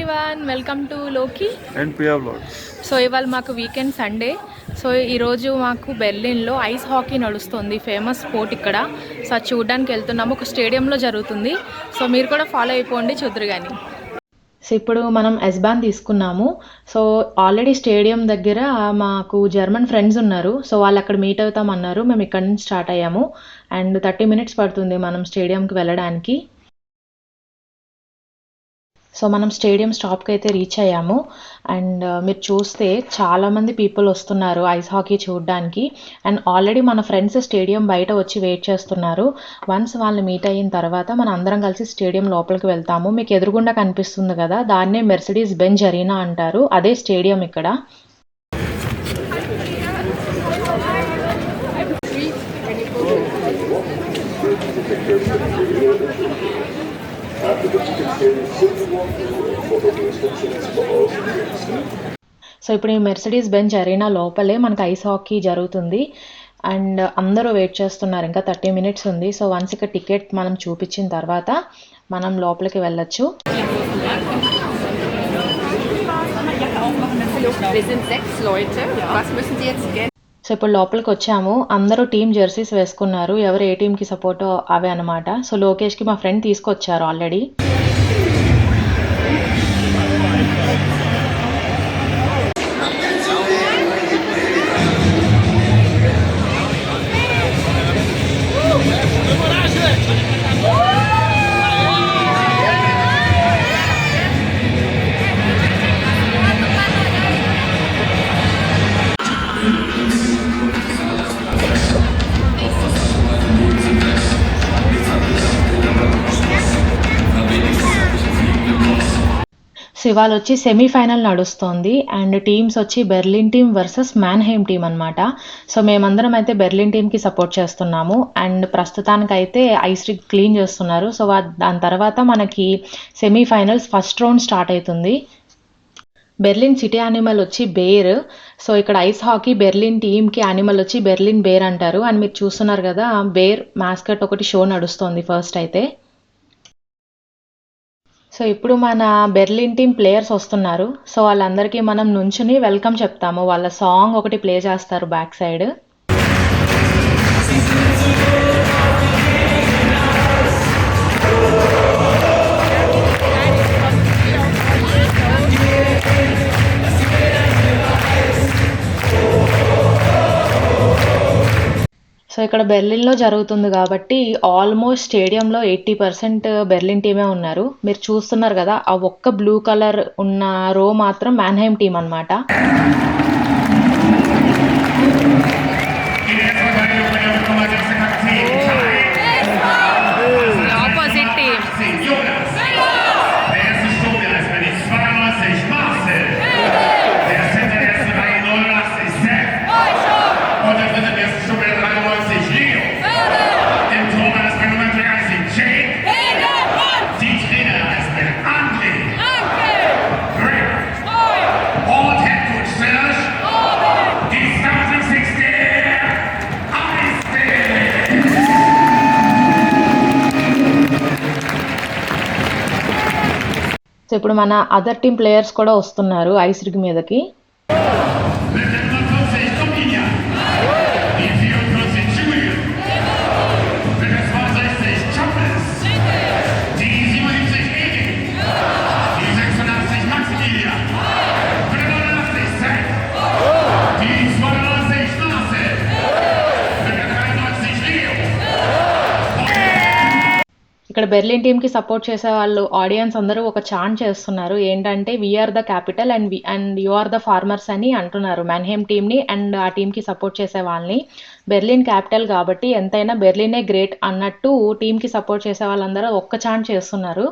Everyone, welcome to లోకి and Priya vlogs. So ఇవాళ మాకు వీకెండ్ సండే. సో ఈరోజు మాకు బెర్లిన్లో ఐస్ హాకీ నడుస్తుంది, ఫేమస్ స్పోర్ట్ ఇక్కడ. సో అది చూడడానికి వెళ్తున్నాము, ఒక స్టేడియంలో జరుగుతుంది. సో మీరు కూడా ఫాలో అయిపోండి, చూద్దరు కానీ. సో ఇప్పుడు మనం ఎస్బాన్ తీసుకున్నాము. సో ఆల్రెడీ స్టేడియం దగ్గర మాకు జర్మన్ ఫ్రెండ్స్ ఉన్నారు. సో వాళ్ళు అక్కడ మీట్ అవుతామన్నారు. మేము ఇక్కడ నుంచి స్టార్ట్ అయ్యాము అండ్ 30 మినిట్స్ పడుతుంది మనం స్టేడియంకి వెళ్ళడానికి. సో మనం స్టేడియం స్టాప్కి అయితే రీచ్ అయ్యాము అండ్ మీరు చూస్తే చాలామంది పీపుల్ వస్తున్నారు ఐస్ హాకీ చూడడానికి. అండ్ ఆల్రెడీ మన ఫ్రెండ్స్ స్టేడియం బయట వచ్చి వెయిట్ చేస్తున్నారు. వన్స్ వాళ్ళని మీట్ అయిన తర్వాత మనం అందరం కలిసి స్టేడియం లోపలికి వెళ్తాము. మీకు ఎదురుగుండా కనిపిస్తుంది కదా, దాన్నే మెర్సిడీస్ బెంజ్ అరీనా అంటారు. అదే స్టేడియం ఇక్కడ. సో ఇప్పుడు ఈ మెర్సిడీస్ బెంజ్ అరీనా లోపలే మనకు ఐస్ హాకీ జరుగుతుంది అండ్ అందరూ వెయిట్ చేస్తున్నారు. ఇంకా 30 మినిట్స్ ఉంది. సో వన్స్ ఇక్కడ టికెట్ మనం చూపించిన తర్వాత మనం లోపలికి వెళ్ళొచ్చు. సో ఇప్పుడు లోపలికి వచ్చాము. అందరూ టీమ్ జెర్సీస్ వేసుకున్నారు, ఎవరు ఏ టీంకి సపోర్ట్ అవే అనమాట. సో లోకేష్కి మా ఫ్రెండ్ తీసుకొచ్చారు ఆల్రెడీ. సో ఇవాళ వచ్చి సెమీఫైనల్ నడుస్తోంది అండ్ టీమ్స్ వచ్చి బెర్లిన్ టీమ్ వర్సెస్ మ్యాన్హైమ్ టీమ్ అనమాట. సో మేమందరం అయితే బెర్లిన్ టీమ్కి సపోర్ట్ చేస్తున్నాము అండ్ ప్రస్తుతానికైతే ఐస్ రిగ్ క్లీన్ చేస్తున్నారు. సో దాని తర్వాత మనకి సెమీఫైనల్స్ ఫస్ట్ రౌండ్ స్టార్ట్ అవుతుంది. బెర్లిన్ సిటీ యానిమల్ వచ్చి బేర్. సో ఇక్కడ ఐస్ హాకీ బెర్లిన్ టీమ్కి యానిమల్ వచ్చి బెర్లిన్ బేర్ అంటారు. అండ్ మీరు చూస్తున్నారు కదా, బేర్ మాస్కట్ ఒకటి షో నడుస్తోంది ఫస్ట్ అయితే. సో ఇప్పుడు మన బెర్లిన్ టీమ్ ప్లేయర్స్ వస్తున్నారు. సో వాళ్ళందరికీ మనం నుంచుని వెల్కమ్ చెప్తాము. వాళ్ళ సాంగ్ ఒకటి ప్లే చేస్తారు బ్యాక్ సైడ్. సో ఇక్కడ బెర్లిన్లో జరుగుతుంది కాబట్టి ఆల్మోస్ట్ స్టేడియంలో 80% బెర్లిన్ టీమే ఉన్నారు. మీరు చూస్తున్నారు కదా, ఆ ఒక్క బ్లూ కలర్ ఉన్న రో మాత్రం మ్యాన్హైమ్ టీం అనమాట. సో ఇప్పుడు మన అదర్ టీమ్ ప్లేయర్స్ కూడా వస్తున్నారు ఐస్ రిగ్ మీదకి. ఇక్కడ బెర్లిన్ టీమ్కి సపోర్ట్ చేసే వాళ్ళు ఆడియన్స్ అందరూ ఒక చాంట్ చేస్తున్నారు. ఏంటంటే we're the capital and you are the farmers అని అంటున్నారు మ్యాన్హైమ్ టీమ్ని అండ్ ఆ టీంకి సపోర్ట్ చేసే వాళ్ళని. బెర్లిన్ క్యాపిటల్ కాబట్టి ఎంతైనా బెర్లినే గ్రేట్ అన్నట్టు టీంకి సపోర్ట్ చేసే వాళ్ళందరూ ఒక్క చాంట్ చేస్తున్నారు.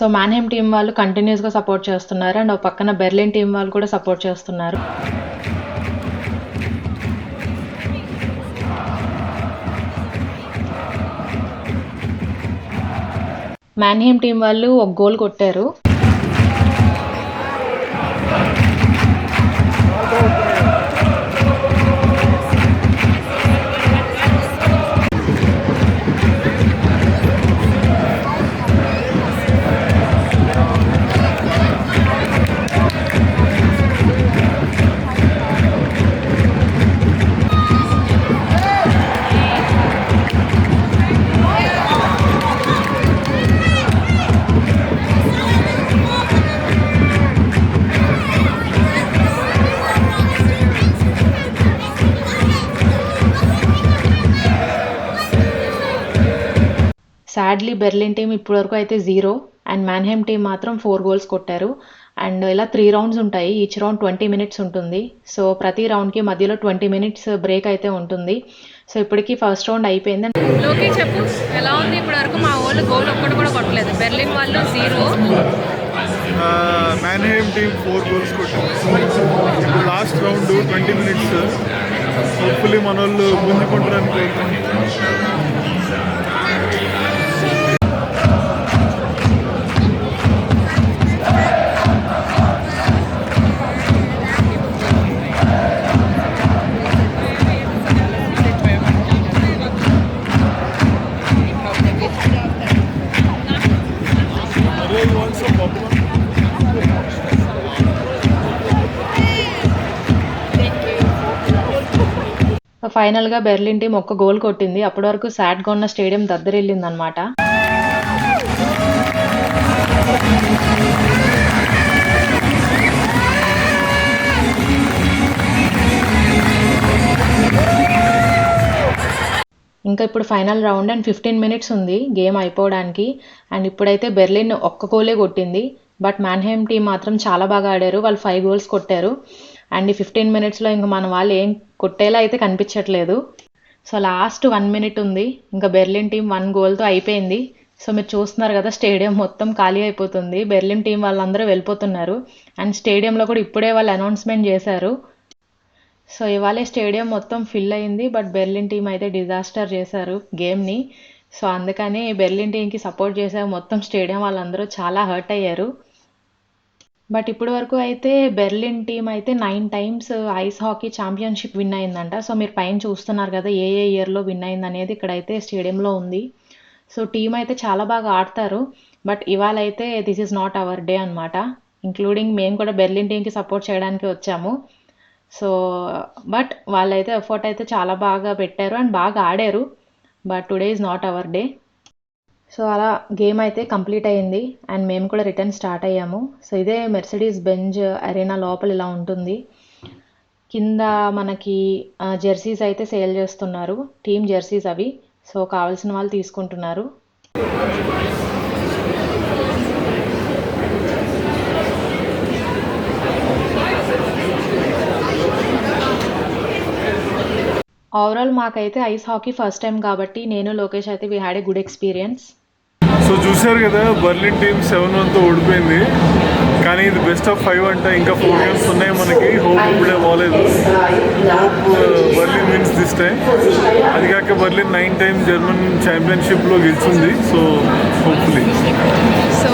సో మ్యాన్‌హెయిమ్ టీమ్ వాళ్ళు కంటిన్యూస్‌గా సపోర్ట్ చేస్తున్నారు. అండ్ ఒక పక్కన బెర్లిన్ టీమ్ వాళ్ళు కూడా సపోర్ట్ చేస్తున్నారు. మ్యాన్‌హెయిమ్ టీమ్ వాళ్ళు ఒక గోల్ కొట్టారు. సాడ్లీ బెర్లిన్ టీమ్ ఇప్పటివరకు అయితే 0 అండ్ మ్యాన్‌హెయిమ్ టీమ్ మాత్రం 4 గోల్స్ కొట్టారు. అండ్ ఇలా 3 రౌండ్స్ ఉంటాయి. ఈచ్ రౌండ్ 20 మినిట్స్ ఉంటుంది. సో ప్రతి రౌండ్‌కి మధ్యలో 20 మినిట్స్ బ్రేక్ అయితే ఉంటుంది. సో ఇప్పటికి ఫస్ట్ రౌండ్ అయిపోయింది. లోకి చెప్పు ఎలా ఉంది ఇప్పటివరకు? మా వాళ్ళు గోల్ ఒక్కటి కూడా కొట్టలేదు. బెర్లిన్ వాళ్ళు 0, మ్యాన్‌హెయిమ్ టీమ్ 4 గోల్స్ కొట్టింది. Last round 20 minutes. హోప్ఫుల్లీ మన వాళ్ళు ముందుకుంటారని కోరుకుంటున్నాం. ఫైనల్‌గా బెర్లిన్ టీమ్ ఒక్క గోల్ కొట్టింది. అప్పటి వరకు సాడ్‌గా ఉన్న స్టేడియం దద్దరిల్లిందనమాట. ఇంకా ఇప్పుడు ఫైనల్ రౌండ్ అండ్ 15 మినిట్స్ ఉంది గేమ్ అయిపోవడానికి. అండ్ ఇప్పుడైతే బెర్లిన్ ఒక్క గోలే కొట్టింది. బట్ మ్యాన్‌హెయిమ్ టీమ్ మాత్రం చాలా బాగా ఆడారు. వాళ్ళు 5 గోల్స్ కొట్టారు. అండ్ ఈ 15 మినిట్స్‌లో ఇంక మన వాళ్ళు ఏం కొట్టేలా అయితే కనిపించట్లేదు. సో లాస్ట్ 1 మినిట్ ఉంది. ఇంకా బెర్లిన్ టీమ్ 1 గోల్‌తో అయిపోయింది. సో మీరు చూస్తున్నారు కదా, స్టేడియం మొత్తం ఖాళీ అయిపోతుంది. బెర్లిన్ టీం వాళ్ళందరూ వెళ్ళిపోతున్నారు. అండ్ స్టేడియంలో కూడా ఇప్పుడే వాళ్ళు అనౌన్స్మెంట్ చేశారు. సో ఇవాళే స్టేడియం మొత్తం ఫిల్ అయింది. బట్ బెర్లిన్ టీం అయితే డిజాస్టర్ చేశారు గేమ్ని. సో అందుకని బెర్లిన్ టీంకి సపోర్ట్ చేసే మొత్తం స్టేడియం వాళ్ళందరూ చాలా హర్ట్ అయ్యారు. బట్ ఇప్పటి వరకు అయితే బెర్లిన్ టీం అయితే 9 times ice hockey championship win అయిందంట. సో మీరు పైన చూస్తున్నారు కదా, ఏ ఇయర్లో విన్ అయింది అనేది ఇక్కడైతే స్టేడియంలో ఉంది. సో టీం అయితే చాలా బాగా ఆడతారు. బట్ ఇవాళ అయితే this is not our day అనమాట. ఇంక్లూడింగ్ మేము కూడా బెర్లిన్ టీంకి సపోర్ట్ చేయడానికి వచ్చాము. సో బట్ వాళ్ళైతే ఎఫర్ట్ అయితే చాలా బాగా పెట్టారు అండ్ బాగా ఆడారు. But today is not our day. So అలా గేమ్ అయితే కంప్లీట్ అయ్యింది అండ్ మేము కూడా రిటర్న్ స్టార్ట్ అయ్యాము. సో ఇదే మెర్సిడీస్ బెంజ్ అరేనా లోపల ఇలా ఉంటుంది. కింద మనకి జెర్సీస్ అయితే సేల్ చేస్తున్నారు, టీమ్ జెర్సీస్ అవి. సో కావాల్సిన వాళ్ళు తీసుకుంటున్నారు. ఓవరాల్ మాకైతే ఐస్ హాకీ ఫస్ట్ టైం కాబట్టి నేను లోకేష్ అయితే we had a good experience. So చూశారు కదా, బెర్లిన్ టీమ్ 7-1తో ఓడిపోయింది. కానీ ఇది బెస్ట్ ఆఫ్ 5 అంట. ఇంకా 4 గేమ్స్ ఉన్నాయి మనకి. హోప్ ఇప్పుడే బాగాలేదు. Hope Berlin wins this time. అది కాక బెర్లిన్ 9 టైమ్ జర్మన్ ఛాంపియన్షిప్లో గెలిచింది. So hopefully. సో